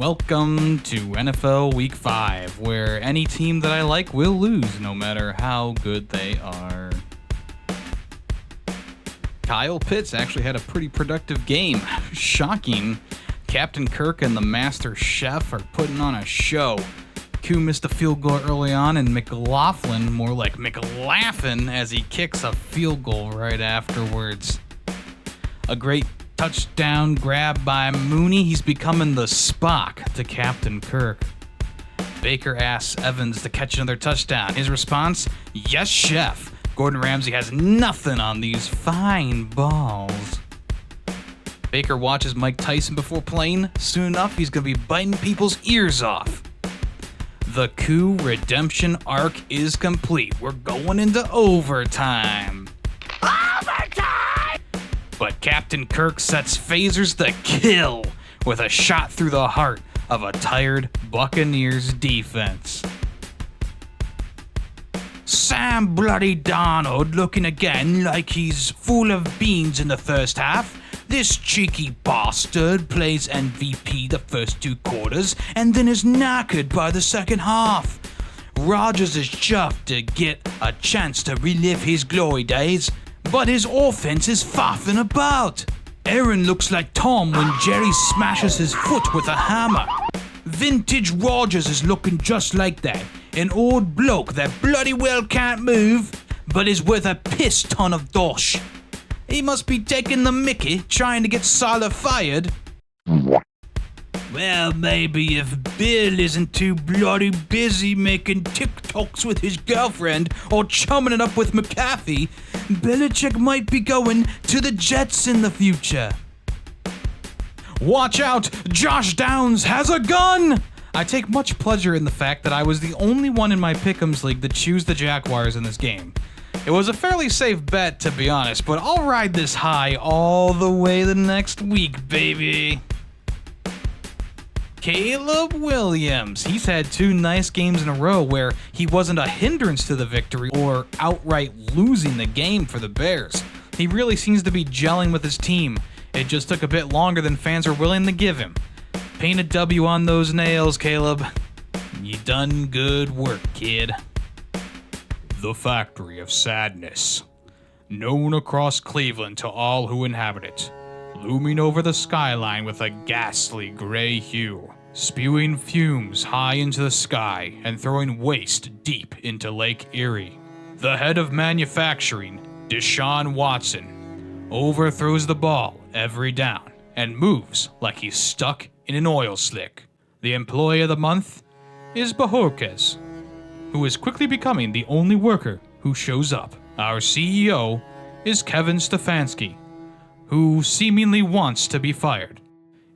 Welcome to NFL Week 5, where any team that I like will lose, no matter how good they are. Kyle Pitts actually had a pretty productive game. Shocking. Captain Kirk and the Master Chef are putting on a show. Q missed a field goal early on, and McLaughlin, more like McLaughlin, as he kicks a field goal right afterwards. A great touchdown grab by Mooney. He's becoming the Spock to Captain Kirk. Baker asks Evans to catch another touchdown. His response, yes, chef. Gordon Ramsay has nothing on these fine balls. Baker watches Mike Tyson before playing. Soon enough, he's going to be biting people's ears off. The coup redemption arc is complete. We're going into overtime. But Captain Kirk sets phasers to kill with a shot through the heart of a tired Buccaneers defense. Sam Bloody Darnold looking again like he's full of beans in the first half. This cheeky bastard plays MVP the first 2 quarters and then is knackered by the second half. Rodgers is chuffed to get a chance to relive his glory days, but his offense is faffing about. Aaron looks like Tom when Jerry smashes his foot with a hammer. Vintage Rodgers is looking just like that. An old bloke that bloody well can't move, but is worth a piss ton of dosh. He must be taking the mickey, trying to get Salah fired. Well, maybe if Bill isn't too bloody busy making TikToks with his girlfriend or chumming it up with McAfee, Belichick might be going to the Jets in the future. Watch out! Josh Downs has a gun! I take much pleasure in the fact that I was the only one in my Pick'ems league to choose the Jaguars in this game. It was a fairly safe bet, to be honest, but I'll ride this high all the way the next week, baby. Caleb Williams. He's had 2 nice games in a row where he wasn't a hindrance to the victory or outright losing the game for the Bears. He really seems to be gelling with his team. It just took a bit longer than fans are willing to give him. Paint a W on those nails, Caleb. You done good work, kid. The Factory of Sadness. Known across Cleveland to all who inhabit it. Looming over the skyline with a ghastly gray hue, spewing fumes high into the sky and throwing waste deep into Lake Erie. The head of manufacturing, Deshaun Watson, overthrows the ball every down and moves like he's stuck in an oil slick. The employee of the month is Bojorquez, who is quickly becoming the only worker who shows up. Our CEO is Kevin Stefanski, who seemingly wants to be fired.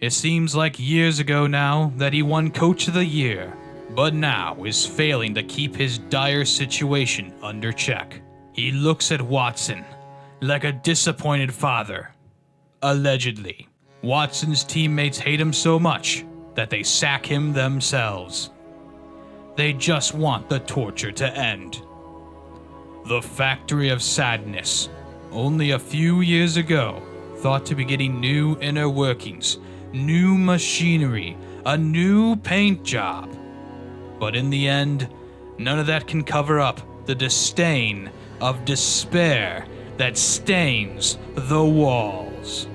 It seems like years ago now that he won Coach of the Year, but now is failing to keep his dire situation under check. He looks at Watson like a disappointed father. Allegedly, Watson's teammates hate him so much that they sack him themselves. They just want the torture to end. The Factory of Sadness, only a few years ago, thought to be getting new inner workings, new machinery, a new paint job. But in the end, none of that can cover up the disdain of despair that stains the walls.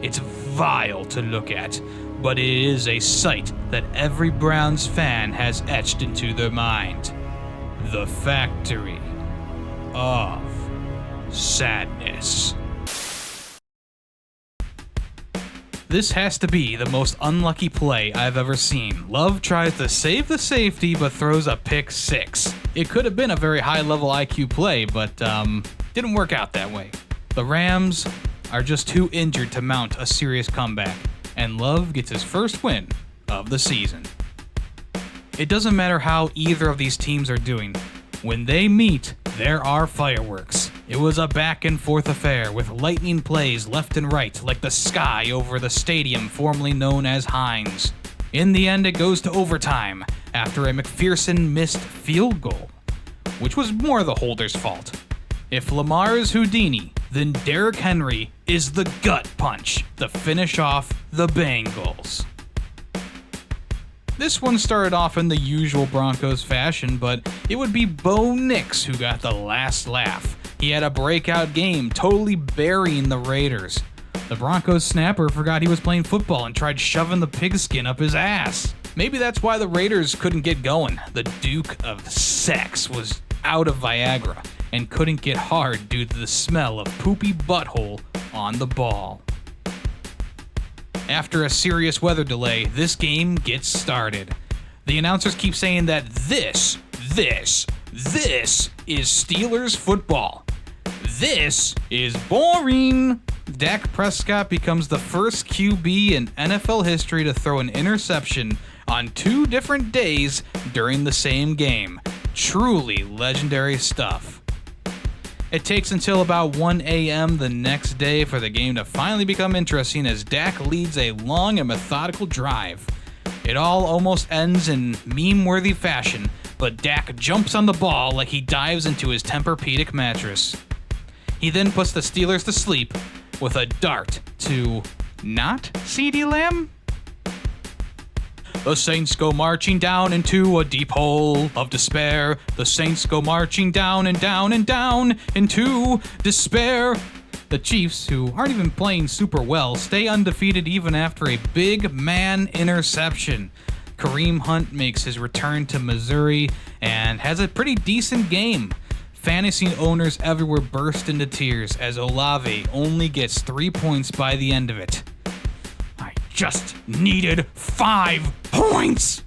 It's vile to look at, but it is a sight that every Browns fan has etched into their mind. The Factory of Sadness. This has to be the most unlucky play I've ever seen. Love tries to save the safety but throws a pick 6. It could have been a very high-level IQ play, but didn't work out that way. The Rams are just too injured to mount a serious comeback, and Love gets his first win of the season. It doesn't matter how either of these teams are doing. When they meet, there are fireworks. It was a back-and-forth affair with lightning plays left and right like the sky over the stadium formerly known as Heinz. In the end, it goes to overtime after a McPherson missed field goal, which was more the holder's fault. If Lamar is Houdini, then Derrick Henry is the gut punch to finish off the Bengals. This one started off in the usual Broncos fashion, but it would be Bo Nix who got the last laugh. He had a breakout game, totally burying the Raiders. The Broncos snapper forgot he was playing football and tried shoving the pigskin up his ass. Maybe that's why the Raiders couldn't get going. The Duke of Sex was out of Viagra and couldn't get hard due to the smell of poopy butthole on the ball. After a serious weather delay, this game gets started. The announcers keep saying that this is Steelers football. This is boring. Dak Prescott becomes the first QB in NFL history to throw an interception on 2 different days during the same game. Truly legendary stuff. It takes until about 1 a.m. the next day for the game to finally become interesting as Dak leads a long and methodical drive. It all almost ends in meme-worthy fashion, but Dak jumps on the ball like he dives into his Tempur-Pedic mattress. He then puts the Steelers to sleep with a dart to not CeeDee Lamb? The Saints go marching down into a deep hole of despair. The Saints go marching down and down and down into despair. The Chiefs, who aren't even playing super well, stay undefeated even after a big man interception. Kareem Hunt makes his return to Missouri and has a pretty decent game. Fantasy owners everywhere burst into tears as Olave only gets 3 points by the end of it. I just needed 5 points!